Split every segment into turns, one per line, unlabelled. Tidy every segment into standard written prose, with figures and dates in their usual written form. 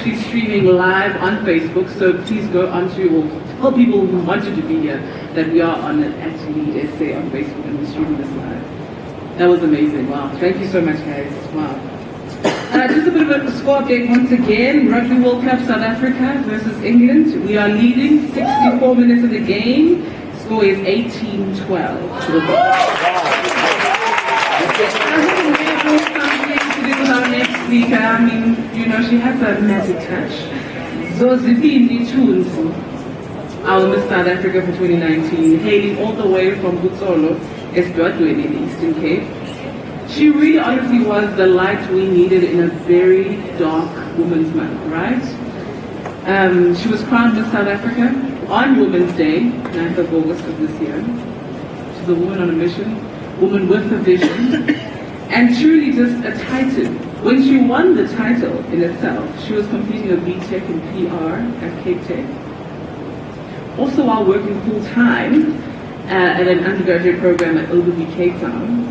actually streaming live on Facebook, so please go onto, or tell people who wanted to be here that we are on it at LeadSA on Facebook and we're streaming this live. That was amazing. Wow. Thank you so much, guys. Wow. Just a bit of a score update once again. Rugby World Cup, South Africa versus England. We are leading 64 minutes of the game. Score is 18-12 to the ball. Something to do with our next speaker. I mean, you know, she has a magic touch. Zozibini Tunzi, our Miss South Africa for 2019, hailing all the way from Butsolo, Esdwadweni in the Eastern Cape. She really honestly was the light we needed in a very dark Women's Month, right? She was crowned Miss South Africa on Women's Day, 9th of August of this year. She's a woman on a mission, woman with a vision, and truly just a titan. When she won the title in itself, she was completing a BTEC in PR at Cape Tech. Also while working full-time at an undergraduate program at Overby Cape Town.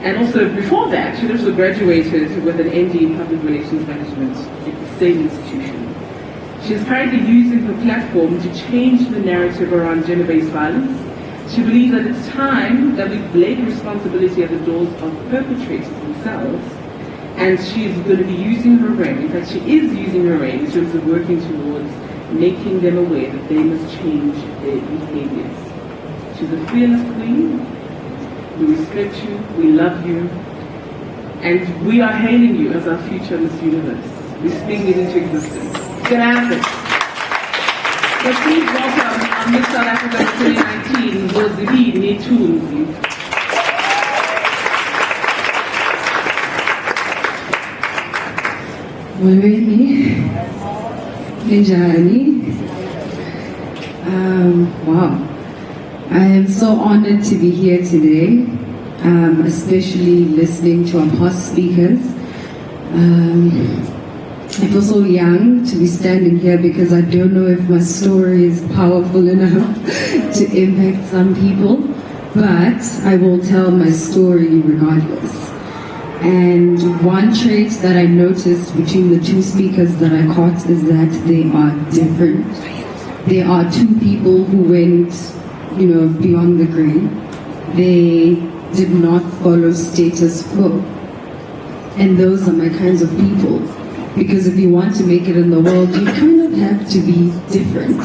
And also before that, she also graduated with an ND in Public Relations Management at the same institution. She is currently using her platform to change the narrative around gender-based violence. She believes that it's time that we lay responsibility at the doors of perpetrators themselves. And she's going to be using her reign, in fact she is using her reign in terms of working towards making them aware that they must change their behaviors. She's a fearless queen. We respect you, we love you, and we are hailing you as our future Miss Universe. We're speaking it into existence. It's going to happen. So please welcome our Miss South Africa 2019, Zozibini Tunzi.
Molweni, Ninjani. Wow. I am so honored to be here today, especially listening to our past speakers. I feel so young to be standing here because I don't know if my story is powerful enough to impact some people, but I will tell my story regardless. And one trait that I noticed between the two speakers that I caught is that they are different. They are two people who went, you know, beyond the grain. They did not follow status quo. And those are my kinds of people. Because if you want to make it in the world, you kind of have to be different.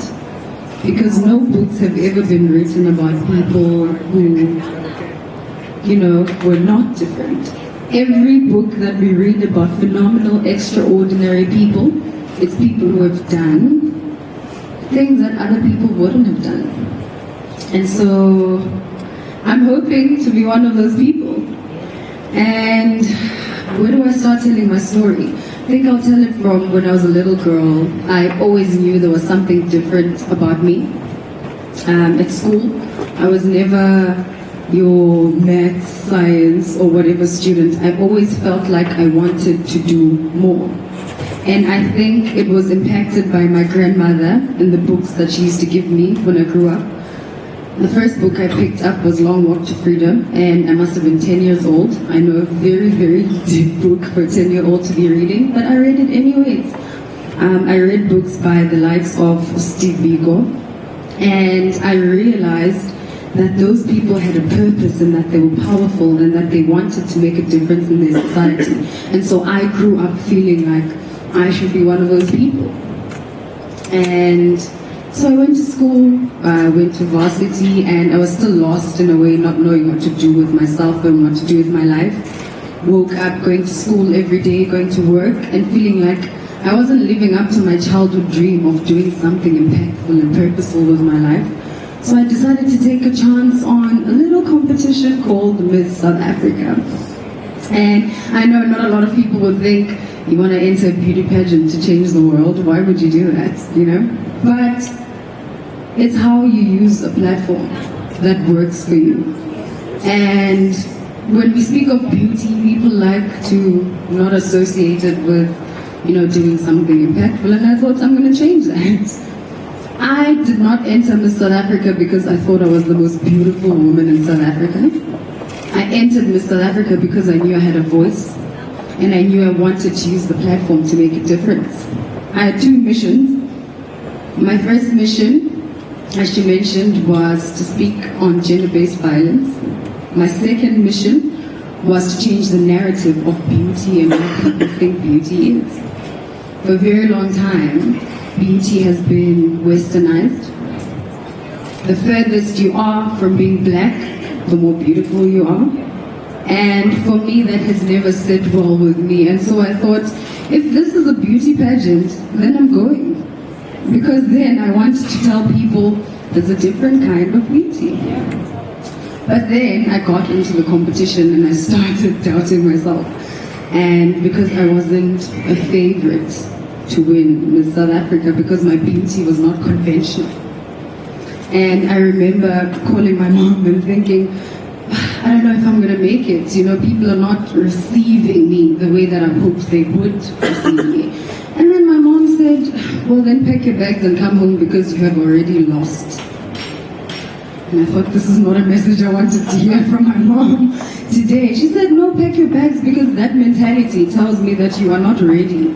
Because no books have ever been written about people who, you know, were not different. Every book that we read about phenomenal, extraordinary people, it's people who have done things that other people wouldn't have done. And so I'm hoping to be one of those people. And where do I start telling my story? I think I'll tell it from when I was a little girl. I always knew there was something different about me. At school, I was never your math, science, or whatever student. I always felt like I wanted to do more. And I think it was impacted by my grandmother and the books that she used to give me when I grew up. The first book I picked up was Long Walk to Freedom, and I must have been 10 years old. I know a very, very deep book for a 10-year-old to be reading, but I read it anyways. I read books by the likes of Steve Biko, and I realized that those people had a purpose and that they were powerful and that they wanted to make a difference in their society. And so I grew up feeling like I should be one of those people. And so I went to school, I went to varsity, and I was still lost in a way, not knowing what to do with myself and what to do with my life. Woke up going to school every day, going to work, and feeling like I wasn't living up to my childhood dream of doing something impactful and purposeful with my life. So I decided to take a chance on a little competition called Miss South Africa. And I know not a lot of people would think, you want to enter a beauty pageant to change the world, why would you do that, you know? But it's how you use a platform that works for you. And when we speak of beauty, people like to not associate it with, you know, doing something impactful, and I thought I'm going to change that. I did not enter Miss South Africa because I thought I was the most beautiful woman in South Africa. I entered Miss South Africa because I knew I had a voice, and I knew I wanted to use the platform to make a difference. I had 2 missions. My first mission, as she mentioned, was to speak on gender-based violence. My second mission was to change the narrative of beauty and what people think beauty is. For a very long time, beauty has been westernized. The furthest you are from being black, the more beautiful you are. And for me, that has never sit well with me. And so I thought, if this is a beauty pageant, then I'm going. Because then I want to tell people there's a different kind of beauty. But then I got into the competition and I started doubting myself. And because I wasn't a favorite to win Miss South Africa, because my beauty was not conventional. And I remember calling my mom and thinking, I don't know if I'm going to make it. You know, people are not receiving me the way that I hoped they would receive me. And then my mom said, well, then pack your bags and come home because you have already lost. And I thought, this is not a message I wanted to hear from my mom today. She said, no, pack your bags, because that mentality tells me that you are not ready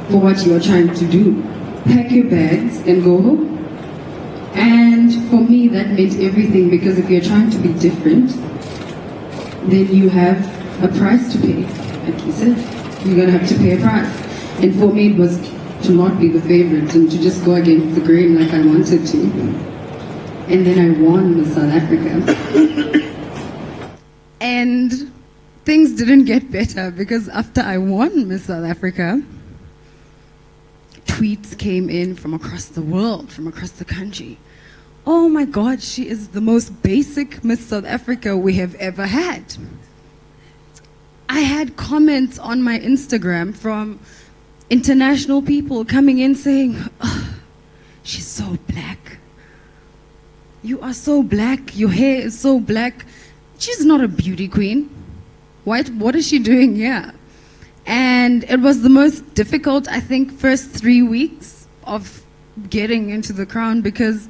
for what you are trying to do. Pack your bags and go home. And for me, that meant everything, because if you're trying to be different, then you have a price to pay. Like you said, you're going to have to pay a price. And for me, it was to not be the favorite and to just go against the grain like I wanted to. And then I won Miss South Africa. And things didn't get better, because after I won Miss South Africa, tweets came in from across the world, from across the country. Oh my God, she is the most basic Miss South Africa we have ever had. I had comments on my Instagram from international people coming in saying, oh, she's so black. You are so black, your hair is so black. She's not a beauty queen. What is she doing here? And it was the most difficult, I think, first 3 weeks of getting into the crown, because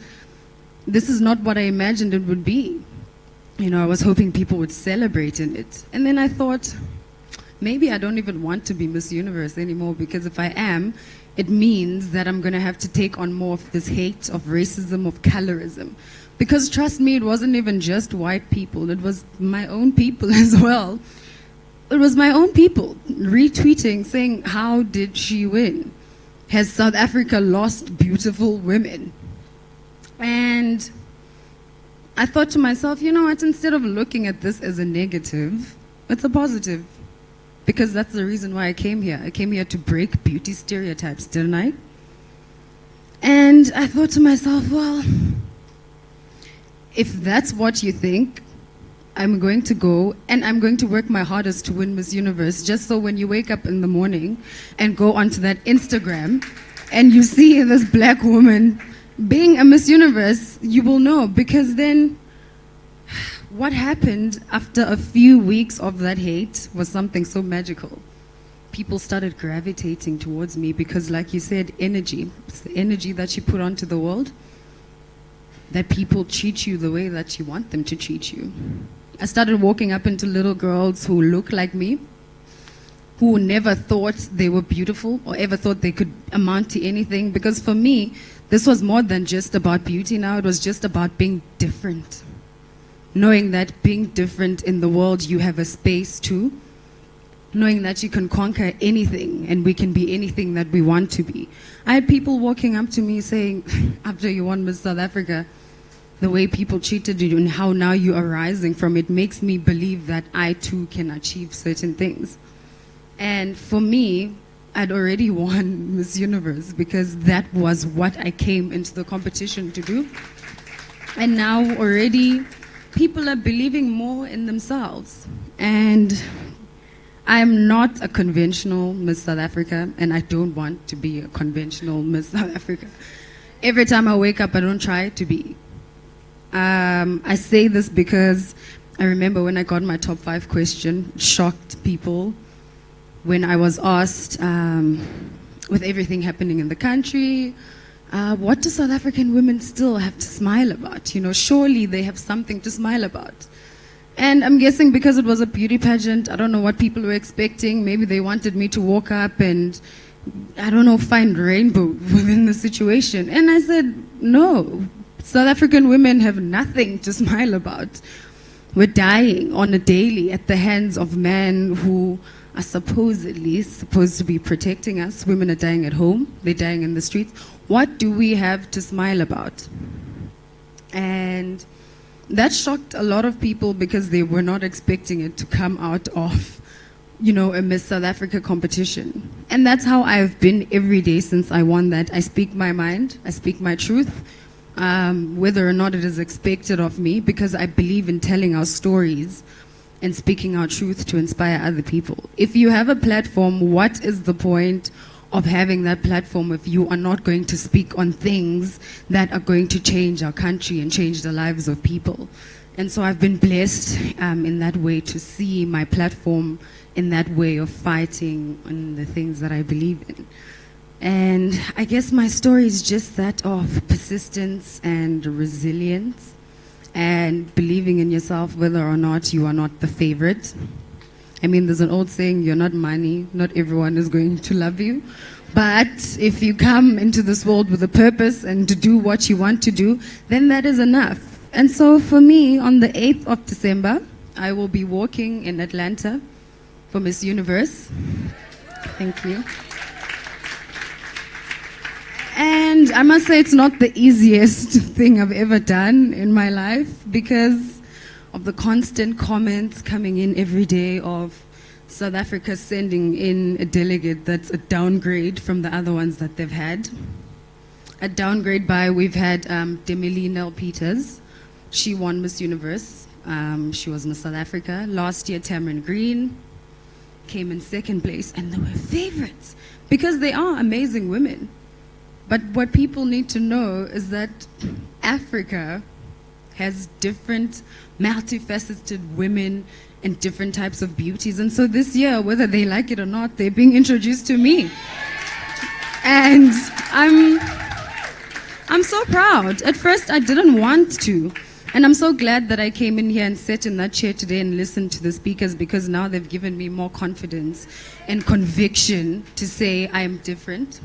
this is not what I imagined it would be. You know, I was hoping people would celebrate in it. And then I thought, maybe I don't even want to be Miss Universe anymore, because if I am, it means that I'm going to have to take on more of this hate, of racism, of colorism. Because trust me, it wasn't even just white people. It was my own people as well. It was my own people retweeting, saying, how did she win? Has South Africa lost beautiful women? And I thought to myself, you know what, instead of looking at this as a negative, it's a positive. Because that's the reason why I came here. I came here to break beauty stereotypes, didn't I? And I thought to myself, well, if that's what you think, I'm going to go and I'm going to work my hardest to win Miss Universe, just so when you wake up in the morning and go onto that Instagram and you see this black woman being a Miss Universe, you will know. Because then what happened after a few weeks of that hate was something so magical. People started gravitating towards me because, like you said, energy. It's the energy that you put onto the world, that people treat you the way that you want them to treat you. I started walking up into little girls who look like me, who never thought they were beautiful or ever thought they could amount to anything. Because for me, this was more than just about beauty now. It was just about being different. Knowing that being different in the world, you have a space too. Knowing that you can conquer anything and we can be anything that we want to be. I had people walking up to me saying, after you won Miss South Africa, the way people treated you and how now you are rising from it makes me believe that I too can achieve certain things. And for me, I'd already won Miss Universe, because that was what I came into the competition to do. And now already people are believing more in themselves. And I'm not a conventional Miss South Africa, and I don't want to be a conventional Miss South Africa. Every time I wake up, I don't try to be. I say this because I remember when I got my top 5 question, it shocked people when I was asked, with everything happening in the country, what do South African women still have to smile about? You know, surely they have something to smile about. And I'm guessing because it was a beauty pageant, I don't know what people were expecting. Maybe they wanted me to walk up and I don't know, find rainbow within the situation. And I said, no, South African women have nothing to smile about. We're dying on a daily at the hands of men who are supposedly supposed to be protecting us. Women are dying at home, they're dying in the streets. What do we have to smile about? And that shocked a lot of people because they were not expecting it to come out of, you know, a Miss South Africa competition. And that's how I've been every day since I won that. I speak my mind, I speak my truth, whether or not it is expected of me, because I believe in telling our stories and speaking our truth to inspire other people. If you have a platform, what is the point of having that platform if you are not going to speak on things that are going to change our country and change the lives of people? And so I've been blessed in that way to see my platform in that way of fighting on the things that I believe in. And I guess my story is just that of persistence and resilience and believing in yourself whether or not you are not the favorite. I mean, there's an old saying, you're not money, not everyone is going to love you. But if you come into this world with a purpose and to do what you want to do, then that is enough. And so for me, on the 8th of December, I will be walking in Atlanta for Miss Universe. Thank you. And I must say it's not the easiest thing I've ever done in my life because of the constant comments coming in every day of South Africa sending in a delegate that's a downgrade from the other ones that they've had. A downgrade by, we've had Demi Nell Peters. She won Miss Universe. She was Miss South Africa. Last year, Tamron Green came in second place, and they were favorites because they are amazing women. But what people need to know is that Africa has different multifaceted women and different types of beauties. And so this year, whether they like it or not, they're being introduced to me. And I'm so proud. At first, I didn't want to. And I'm so glad that I came in here and sat in that chair today and listened to the speakers because now they've given me more confidence and conviction to say I am different.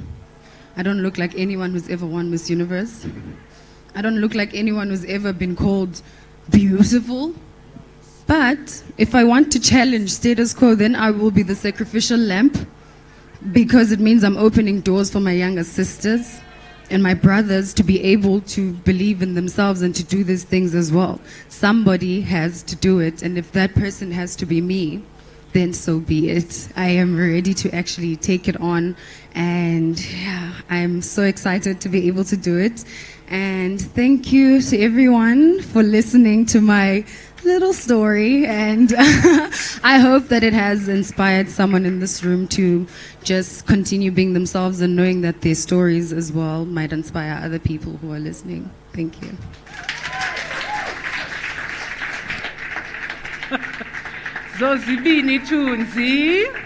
I don't look like anyone who's ever won Miss Universe. I don't look like anyone who's ever been called beautiful. But if I want to challenge status quo, then I will be the sacrificial lamb because it means I'm opening doors for my younger sisters and my brothers to be able to believe in themselves and to do these things as well. Somebody has to do it, and if that person has to be me, then so be it. I am ready to actually take it on, and yeah, I'm so excited to be able to do it. And thank you to everyone for listening to my little story, and I hope that it has inspired someone in this room to just continue being themselves and knowing that their stories as well might inspire other people who are listening. Thank you.
Zozibini Tunzi.